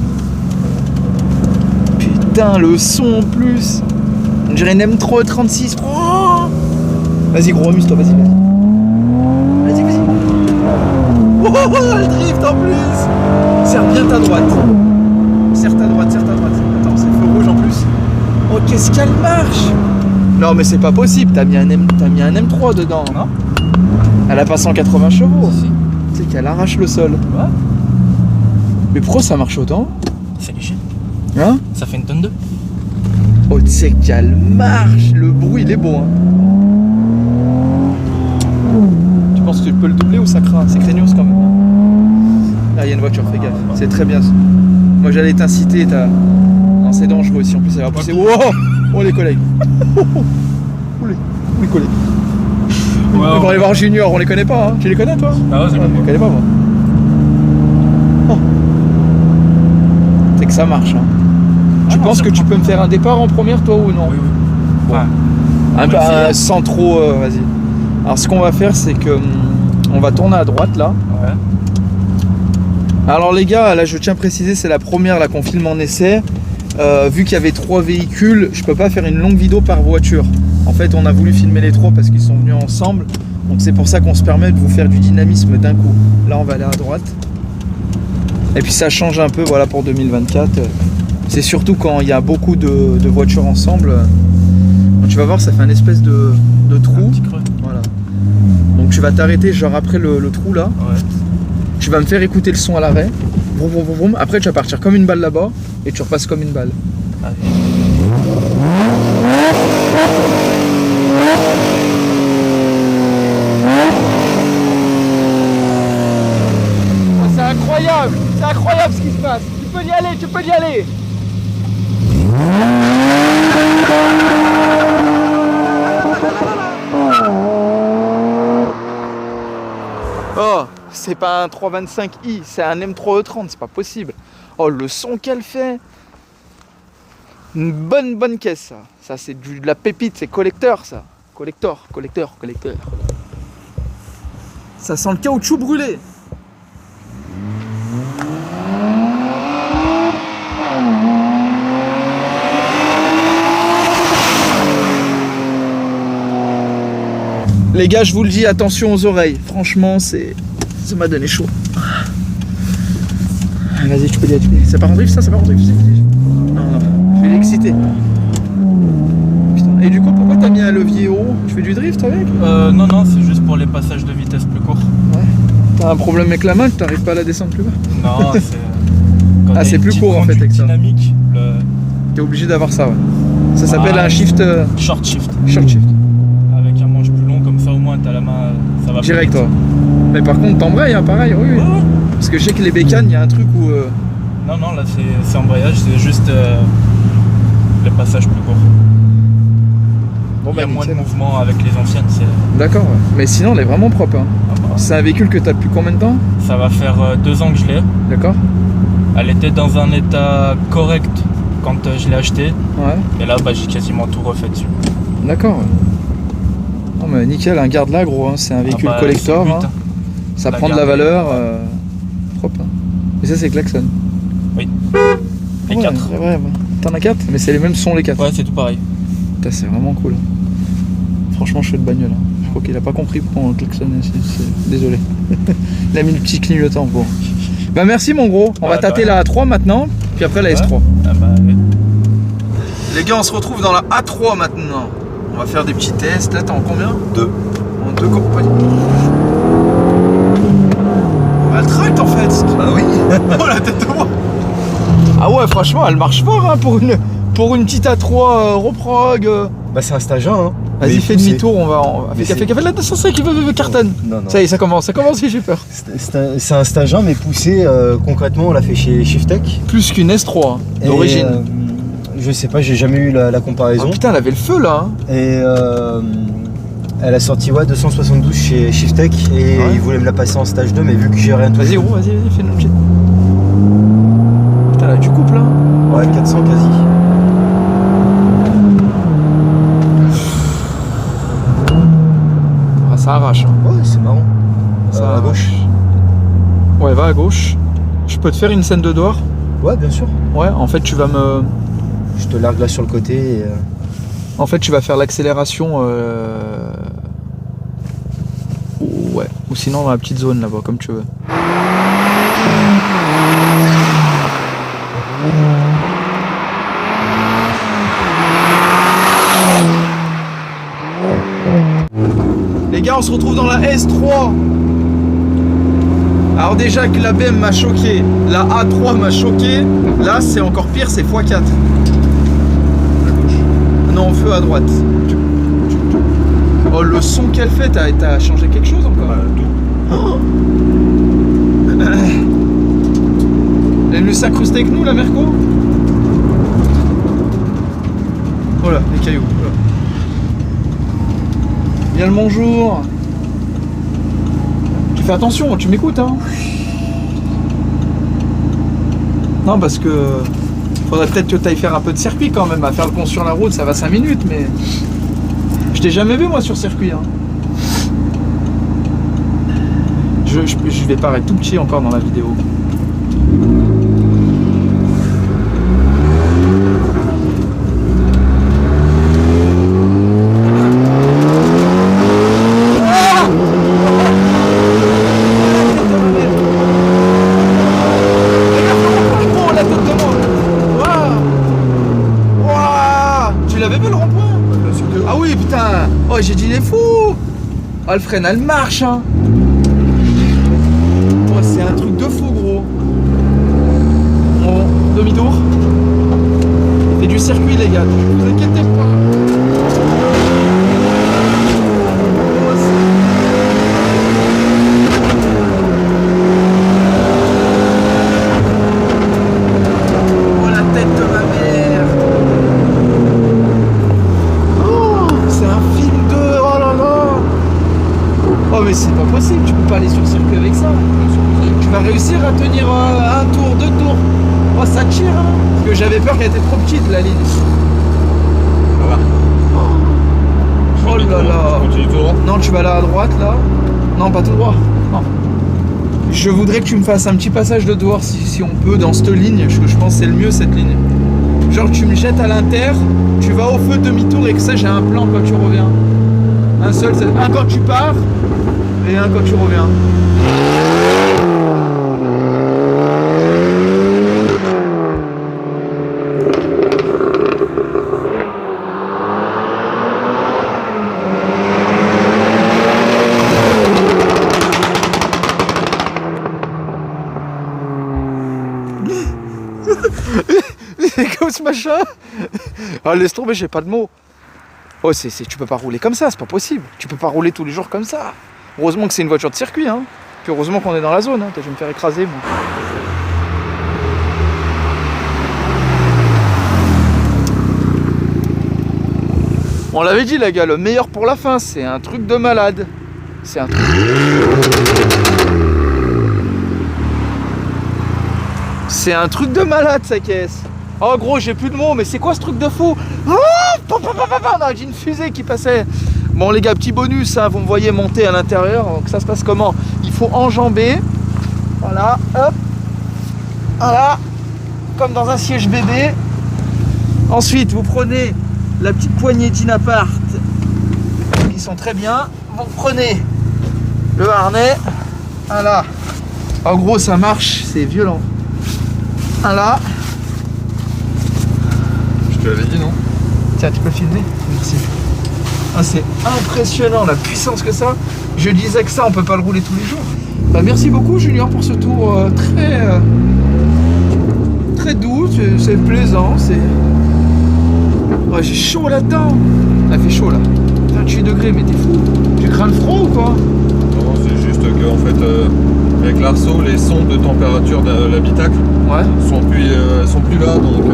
Putain, le son en plus. On dirait une M3 36. Oh, vas-y, gros, amuse-toi, vas-y. Vas-y. Oh, elle drift en plus. Serre bien ta droite. Serre ta droite. Attends, c'est le feu rouge en plus. Oh, qu'est-ce qu'elle marche! Non, mais c'est pas possible, t'as mis un M3 dedans. Non. Elle a pas 180 chevaux. Si. Tu sais qu'elle arrache le sol. Ouais. Mais pourquoi ça marche autant? C'est léger. Hein? Ça fait une tonne 2. Oh, tu sais qu'elle marche! Le bruit, il est beau, hein. Tu penses que tu peux le doubler ou ça craint? C'est craignos quand même. Là, il y a une voiture, fais gaffe. C'est très bien. Moi, j'allais t'inciter. Non, c'est dangereux aussi. En plus, elle va pousser. Wow! Oh, les collègues. Oh, les collègues. On va aller voir Junior. On les connaît pas, hein. Tu les connais, toi? Ah ouais, c'est Je les connais pas, moi. Oh. C'est que ça marche, hein. Tu non, penses ça que tu prend. peux me faire un départ en première, toi, ou non? Oui, oui. Bon. Ouais. Un On peu, va essayer. sans trop, vas-y. Alors ce qu'on va faire, c'est que on va tourner à droite là. Ouais. Alors les gars, là je tiens à préciser, c'est la première là qu'on filme en essai. Vu qu'il y avait 3 véhicules, je peux pas faire une longue vidéo par voiture. En fait, on a voulu filmer les 3 parce qu'ils sont venus ensemble. Donc c'est pour ça qu'on se permet de vous faire du dynamisme d'un coup. Là on va aller à droite. Et puis ça change un peu, voilà, pour 2024. C'est surtout quand il y a beaucoup de voitures ensemble. Tu vas voir, ça fait un espèce de trou. Un petit creux. Voilà. Donc tu vas t'arrêter genre après le trou là. Ouais. Tu vas me faire écouter le son à l'arrêt. Vroom, vroom, vroom, vroom. Après tu vas partir comme une balle là-bas et tu repasses comme une balle. Allez. C'est incroyable ce qui se passe. Tu peux y aller, tu peux y aller. Oh, c'est pas un 325i, c'est un M3E30, c'est pas possible. Oh, le son qu'elle fait. Une bonne caisse, ça. Ça, c'est de la pépite, c'est collecteur, ça. Collector. Ça sent le caoutchouc brûlé. Les gars, je vous le dis, attention aux oreilles. Franchement, ça m'a donné chaud. Vas-y, tu peux y aller. Ça part en drift, ça part en drift. Non, je vais l'exciter. Putain. Et du coup, pourquoi t'as mis un levier haut? Tu fais du drift avec? Non, c'est juste pour les passages de vitesse plus courts. Ouais. T'as un problème avec la main, tu t'arrives pas à la descendre plus bas? Non, c'est. Quand Ah, t'as c'est une plus petite court, en fait, conduite avec ça. Dynamique, le T'es obligé d'avoir ça, ouais. Ça s'appelle Ah, un shift, short shift. short shift. Avec un manche plus long, comme ça au moins t'as la main, ça va plus Direct, vite. toi. Mais par contre, t'embrayes, hein, pareil, oui. Ouais, ouais. Parce que je sais que les bécanes, il y a un truc où. Non, là c'est embrayage, c'est juste les passages plus courts. Bon, Il y a moins de nickel. mouvement avec les anciennes. D'accord, ouais. Mais sinon, elle est vraiment propre. Hein. Ah bah, C'est un véhicule que t'as depuis combien de temps? ça va faire 2 ans que je l'ai. D'accord? Elle était dans un état correct quand je l'ai acheté. Ouais. Et là, j'ai quasiment tout refait dessus. D'accord. Ouais. Non, mais nickel, hein, garde-la, gros. Hein. C'est un véhicule collector. c'est le Hein. but, hein. Ça La prend de la garder, valeur. Propre. Hein. Et ça, c'est klaxon. Oui. Les Ouais, 4. ouais. T'en as 4? Mais c'est les mêmes sons, les 4. Ouais, c'est tout pareil. Putain, c'est vraiment cool. Franchement, je fais de bagnole. Hein. Je crois qu'il a pas compris pourquoi on klaxonnait. Désolé. Il a mis le petit clignotant. Bon. Bah, merci, mon gros. On va tâter la A3 maintenant. Puis après, la S3. Ah bah, oui. Les gars, on se retrouve dans la A3 maintenant. On va faire des petits tests. Là, t'es en combien? 2. En 2 compagnies. Elle tracte en fait. Ah oui. Oh la tête de moi. Ah ouais, franchement, elle marche fort hein, pour une petite A3 Roprog. Bah c'est un stage 1, hein. Vas-y, Mais fais poussé. demi-tour, on va. Mais Fais c'est- café, la 205 qui veut cartonne. Non. Ça y est, ça commence, j'ai peur. C'est un stage 1, mais poussé, concrètement, on l'a fait chez Shiftech. Plus qu'une S3 hein, Et, d'origine. je sais pas, j'ai jamais eu la Ah, comparaison. putain, elle avait le feu là. Hein. Et elle a sorti 272 chez Shiftech et Ouais. ils voulaient me la passer en stage 2, mais vu que j'ai rien touché. Vas-y, gros, vas-y, fais-nous une petite. Putain, là, tu coupes là. Ouais, 400 quasi. Ah, ça arrache. Hein. Ouais, c'est marrant. Ça à gauche. Ouais, va à gauche. Je peux te faire une scène de dehors? Ouais, bien sûr. Ouais, en fait, tu vas me. Je te largue là sur le côté. Et, En fait, tu vas faire l'accélération. Ouais. Ou sinon dans la petite zone là-bas, comme tu veux. Les gars, on se retrouve dans la S3. Alors déjà que la BM m'a choqué, la A3 m'a choqué, là c'est encore pire, c'est x4. Non, feu à droite. Oh, le son qu'elle fait, t'as changé quelque chose encore? Oh. Elle est venue s'incruster avec nous, la Merco? Voilà, les cailloux. Voilà. Bien le bonjour. Tu fais attention, tu m'écoutes, hein? Non, parce que faudrait peut-être que tu ailles faire un peu de circuit quand même. À faire le con sur la route, ça va 5 minutes, mais je t'ai jamais vu moi sur circuit, hein. Je vais paraître tout petit encore dans la vidéo. Oh, j'ai dit, il est fou! Oh, le frein, elle marche, hein! Oh, c'est un truc de fou, gros! Bon, demi-tour. C'est du circuit, les gars, ne vous inquiétez pas! Oh, la tête de ma mère! Oh mais c'est pas possible, tu peux pas aller sur circuit avec ça. Tu vas réussir à tenir un tour, 2 tours. Oh ça tire, hein. Parce que j'avais peur qu'elle était trop petite la ligne. Voilà. Oh là là. Continue tout droit. Non, tu vas là à droite là. Non, pas tout droit. Non. Je voudrais que tu me fasses un petit passage de dehors si on peut dans cette ligne. Je pense que c'est le mieux cette ligne. Genre tu me jettes à l'inter, tu vas au feu demi-tour et que ça j'ai un plan quand tu reviens. Un seul, c'est un quand tu pars et un quand tu reviens. C'est comme ce machin. Ah, laisse tomber, j'ai pas de mots. Oh, tu peux pas rouler comme ça, c'est pas possible. Tu peux pas rouler tous les jours comme ça. Heureusement que c'est une voiture de circuit, hein. Puis heureusement qu'on est dans la zone, hein. Je vais me faire écraser, moi. On l'avait dit, les gars, le meilleur pour la fin, c'est un truc de malade. C'est un truc... C'est un truc de malade, sa caisse. Oh gros, j'ai plus de mots, mais c'est quoi ce truc de fou? Oh, on a une fusée qui passait. Bon les gars, petit bonus, hein, vous me voyez monter à l'intérieur. Donc ça se passe comment? Il faut enjamber. Voilà, hop. Voilà. Comme dans un siège bébé. Ensuite, vous prenez la petite poignée d'Inapart qui sont très bien. Vous prenez le harnais. Voilà. En gros, ça marche, c'est violent. Voilà. Je te l'avais dit, non? Tiens, tu peux filmer? Merci. Ah, c'est impressionnant la puissance que ça. Je disais que ça, on peut pas le rouler tous les jours. Bah, merci beaucoup Junior pour ce tour très doux, c'est plaisant, c'est... Oh, j'ai chaud là-dedans. Ça fait chaud là. 28 degrés, mais t'es fou. Tu crains le froid ou quoi? Non, c'est juste que en fait, avec l'arceau, les sondes de température de l'habitacle sont plus là, donc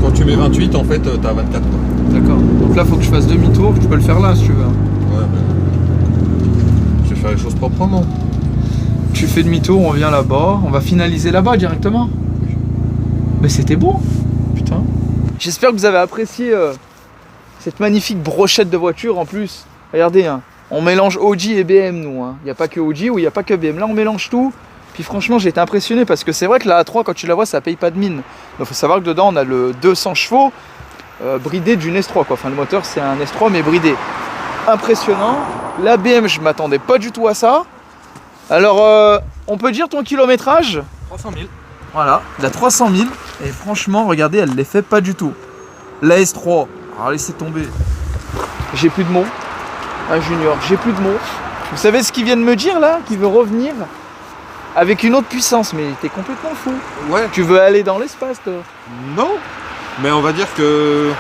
quand tu mets 28, en fait, t'as 24. D'accord. Donc là, faut que je fasse demi-tour. Tu peux le faire là si tu veux. Ouais, mais je vais faire les choses proprement. Tu fais demi-tour, on vient là-bas. On va finaliser là-bas directement. Mais c'était beau. Putain. J'espère que vous avez apprécié cette magnifique brochette de voiture en plus. Regardez, hein, on mélange Audi et BM, nous. Il n'y a pas que Audi ou il n'y a pas que BM. Là, on mélange tout. Puis franchement, j'ai été impressionné parce que c'est vrai que la A3, quand tu la vois, ça paye pas de mine. Donc il faut savoir que dedans, on a le 200 chevaux bridé d'une S3, quoi. Enfin, le moteur, c'est un S3, mais bridé. Impressionnant. La BM, je m'attendais pas du tout à ça. Alors, on peut dire ton kilométrage? 300 000. Voilà, il a 300 000. Et franchement, regardez, elle ne les fait pas du tout. La S3, alors laissez tomber. J'ai plus de mots. un junior. J'ai plus de mots. Vous savez ce qu'il vient de me dire là? Qu'il veut revenir avec une autre puissance. Mais t'es complètement fou. Ouais. Tu veux aller dans l'espace, toi? Non. Mais on va dire que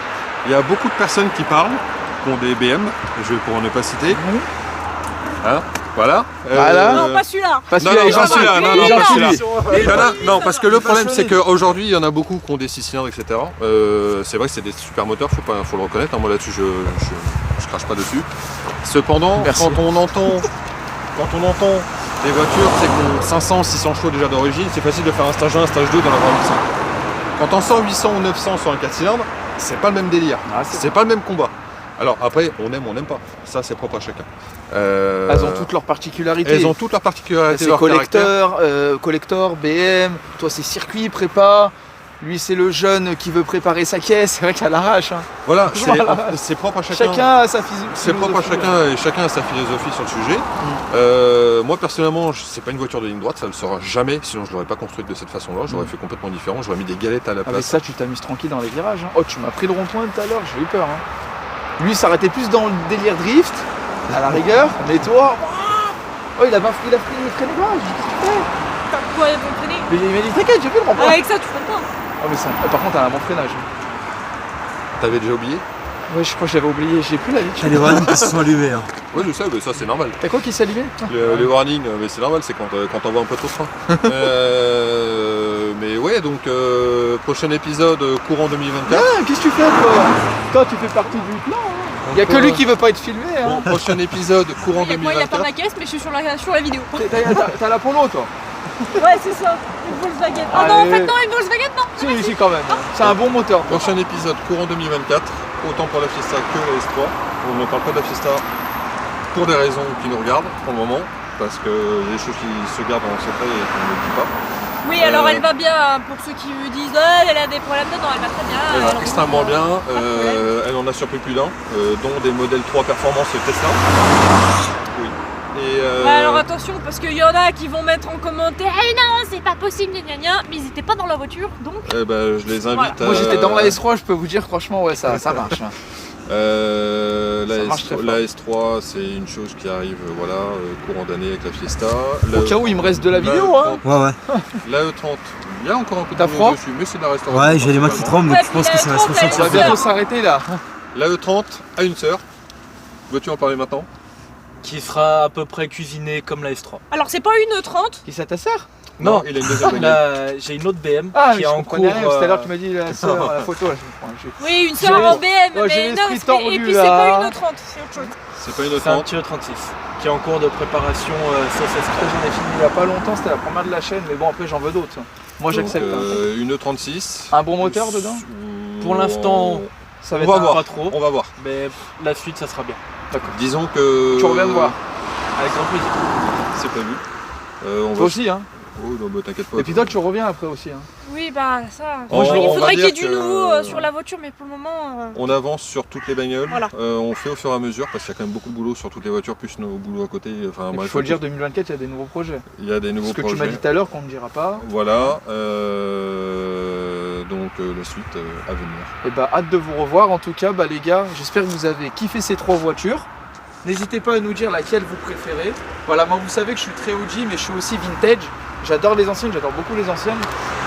il y a beaucoup de personnes qui parlent, qui ont des BM, je vais pour ne pas citer. Hein, voilà. Voilà. Non, pas celui-là. Pas Non, celui-là, non, il pas va celui-là, pas. non, Il non, va pas celui-là. celui. Il y en a- non, parce que le problème c'est passionné. qu'aujourd'hui il y en a beaucoup qui ont des 6 cylindres, etc. C'est vrai que c'est des super moteurs, faut le reconnaître. Moi là-dessus je crache pas dessus. Cependant, Merci. quand on entend des voitures, c'est qu'on 500, 600 chevaux déjà d'origine, c'est facile de faire un stage 1, un stage 2 dans la 800. Quand on sent 800 ou 900 sur un 4 cylindres, c'est pas le même délire. Ah, c'est- C'est pas le même combat. Alors après, on aime, on n'aime pas. Ça, c'est propre à chacun. Elles ont toutes leurs particularités. Elles ont toutes leurs particularités. C'est leur caractère. collector, BM, toi c'est circuit, prépa, lui c'est le jeune qui veut préparer sa caisse, c'est vrai qu'elle l'arrache. Hein. Voilà, Voilà. c'est propre à chacun. Chacun a sa philosophie. C'est propre à chacun et chacun a sa philosophie sur le sujet. Moi personnellement, c'est pas une voiture de ligne droite, ça ne le sera jamais, sinon je l'aurais pas construite de cette façon-là, j'aurais fait complètement différent, j'aurais mis des galettes à la Avec place. ça tu t'amuses tranquille dans les virages. Hein. Oh tu m'as pris le rond-point tout à l'heure, j'ai eu peur. Hein. Lui s'arrêtait plus dans le délire drift, à la rigueur, mais toi... Oh il a pris les freins de gauche, qu'est-ce que tu fais? T'as quoi, ils vont freiner? Mais il m'a dit t'inquiète, j'ai vu le rond-point. Avec ça, tu freines pas. Oh, mais ça... par contre t'as un bon freinage. T'avais déjà oublié? Ouais je crois que j'avais oublié, j'ai plus la vie. Il y a les warnings qui se sont allumés. Hein. Oui je sais, mais ça c'est normal. T'as quoi qui s'est allumé? Les warnings, mais c'est normal, c'est quand on voit un peu trop de frein. Mais ouais, donc prochain épisode courant 2024. Ah, qu'est-ce que tu fais toi? Toi tu fais partie du plan. Hein. Il y a que lui qui veut pas être filmé. Hein. Bon, prochain épisode courant Et moi, il n'y a pas 2024. ma caisse, mais je suis sur la vidéo. T'as la polo toi? Ouais, c'est ça. Une Volkswagen. Ah non, en Allez. fait, non, une Volkswagen, non. Si, si quand même. C'est un bon moteur. Prochain épisode courant 2024, autant pour la Fiesta que la S3. On ne parle pas de la Fiesta pour des raisons qui nous regardent pour le moment, parce que il y a des choses qui se gardent en secret et qu'on ne dit pas. Oui, alors elle va bien, hein, pour ceux qui me disent ah, elle a des problèmes dedans, elle va très bien. Elle va roule extrêmement bien, problème. elle en a surpris plus d'un, dont des modèles 3 performance Tesla. Oui. Et Ouais, alors attention, parce qu'il y en a qui vont mettre en commentaire hey, non, c'est pas possible, gna gna gna, mais ils étaient pas dans la voiture, donc. je les invite Voilà. à... Moi j'étais dans la S3, je peux vous dire franchement ouais ça marche. Hein. Ça marche très fort. La S3, c'est une chose qui arrive courant d'année avec la Fiesta. Au cas où il me reste de la vidéo hein. Ouais, ouais. La E30, il y a encore un peu de T'as boulot froid dessus, mais c'est de la restauration. Ouais, j'ai les mains qui tremblent, donc Ouais, je pense puis que ça va la se trente, Ça ressentir. va elle est bientôt s'arrêter là. La E30 a une sœur. Veux-tu en parler maintenant? Qui sera à peu près cuisiné comme la S3. Alors c'est pas une 30, Qui ça ta sœur? Non. il a une deuxième bagnole. Là, j'ai une autre BM Ah qui mais est je en comprenais cours. rien, tout à l'heure tu m'as dit la sœur, la photo là. oui, une J'ai- sœur en BM, Ouais, j'ai mais non, l'esprit c'est- tordu, et puis là. c'est pas une 30, c'est autre chose. C'est pas une C'est un E30. Tire 36 qui est en cours de préparation CSS3. J'en ai fini il y a pas longtemps, c'était la première de la chaîne, mais bon après j'en veux d'autres. Moi j'accepte. Hein. Une E36. Un bon moteur dedans? Pour l'instant, Ça va on va être voir. pas trop. On va voir. Mais la suite, ça sera bien. D'accord. Disons que... Tu reviens me voir. Avec grand plaisir. C'est prévu. On Toi aussi hein. Oh non, bah, t'inquiète pas. Et puis toi tu reviens après aussi hein. Oui, bah ça. Moi, il on va faudrait qu'il y ait dire du que- nouveau sur la voiture, mais pour le moment. On avance sur toutes les bagnoles. Voilà. On fait au fur et à mesure parce qu'il y a quand même beaucoup de boulot sur toutes les voitures, plus nos boulots à côté. Enfin, Et puis, bref, faut le dire 2024 il y a des nouveaux projets. il y a des nouveaux Ce que projets. tu m'as dit tout à l'heure qu'on ne dira pas. Voilà. Donc la suite à venir. Et bah hâte de vous revoir en tout cas bah les gars, j'espère que vous avez kiffé ces 3 voitures. N'hésitez pas à nous dire laquelle vous préférez. Voilà, moi vous savez que je suis très OG mais je suis aussi vintage. J'adore les anciennes, j'adore beaucoup les anciennes.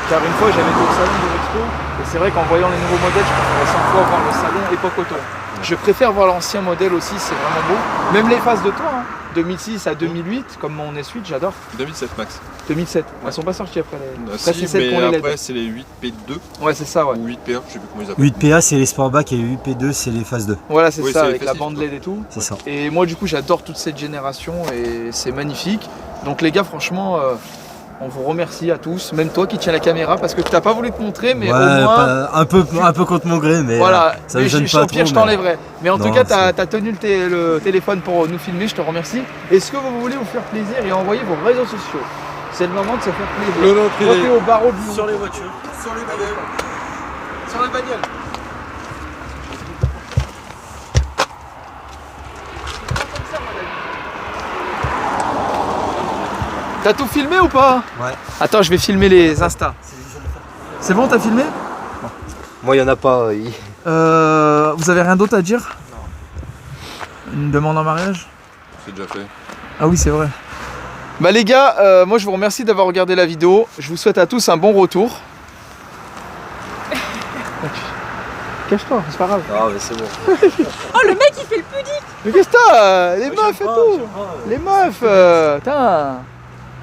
Car une fois j'avais été au salon de l'expo et c'est vrai qu'en voyant les nouveaux modèles, je préférais 100 fois voir le salon époque auto. Je préfère voir l'ancien modèle aussi, c'est vraiment beau. Même les phases de temps, hein. 2006 à 2008, comme mon S8, j'adore. 2007 max. 2007, elles sont pas sorties après les... Ah, Après, si, c'est celles qu'on mais les après LED. c'est les 8P2 Ouais c'est ça ouais. ou 8PA, je sais plus comment ils appellent. 8PA, c'est les Sportback et les 8P2, c'est les phases 2. Voilà c'est Oui, ça c'est avec la facile, bande quoi. LED et tout. C'est ça. Et moi du coup j'adore toute cette génération et c'est magnifique. Donc les gars franchement on vous remercie à tous, même toi qui tiens la caméra parce que tu n'as pas voulu te montrer mais Ouais, au moins un peu contre mon gré, mais voilà, ça me mais gêne au pas pire trop. je t'enlèverai. Mais en Non, tout cas tu c'est- as tenu le téléphone pour nous filmer, je te remercie. Est-ce que vous voulez vous faire plaisir et envoyer vos réseaux sociaux? C'est le moment de se faire plaisir. Le nom privé. Votez au barreau du Sur les voitures. Sur les bagnoles. Sur les bagnoles. T'as tout filmé ou pas? Ouais. Attends, je vais filmer les Insta. C'est bon, t'as filmé? Moi, il n'y en a pas. Vous avez rien d'autre à dire? Une demande en mariage? C'est déjà fait. Ah oui, c'est vrai. Bah les gars, moi je vous remercie d'avoir regardé la vidéo. Je vous souhaite à tous un bon retour. Cache-toi, c'est pas grave. Ah, mais c'est bon. Oh, le mec il fait le pudique. Mais qu'est-ce que t'as? Les meufs et tout. Les meufs, putain.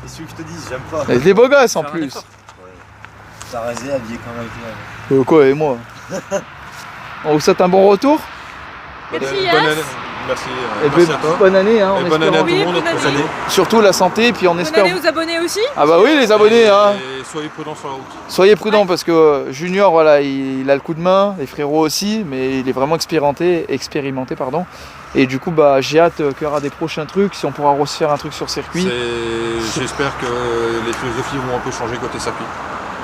Qu'est-ce que je te dis, j'aime pas. Avec des beaux gosses en Faire un plus. effort. Ça rasé, habillé comme avec moi. Quoi et moi? On vous souhaite un bon retour. Merci, Bonne Yass. année. Merci, Et merci à toi. bonne année, hein, en Et bonne année à espérant. tout le Oui, monde. bonne et prochaine année. Surtout la santé, et puis on Bonne espère. année aux abonnés aussi. Ah bah oui, les abonnés, hein. Et soyez prudents sur la route. Soyez prudents parce que Junior, voilà, il a le coup de main, les frérots aussi, mais il est vraiment expérimenté, pardon. Et du coup, bah, j'ai hâte qu'il y aura des prochains trucs, si on pourra refaire un truc sur circuit. J'espère que les philosophies vont un peu changer côté circuit.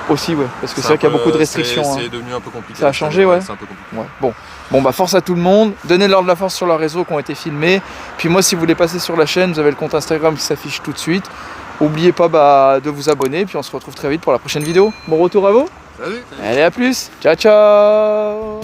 Aussi, ouais, parce que c'est vrai qu'il y a beaucoup de restrictions. hein. C'est devenu un peu compliqué. Ça a changé, ouais. C'est un peu compliqué. Ouais, bon bah force à tout le monde, donnez-leur de la force sur leurs réseaux qui ont été filmés. Puis moi, si vous voulez passer sur la chaîne, vous avez le compte Instagram qui s'affiche tout de suite. N'oubliez pas de vous abonner, puis on se retrouve très vite pour la prochaine vidéo. Bon retour à vous. Salut. Allez, à plus. Ciao ciao.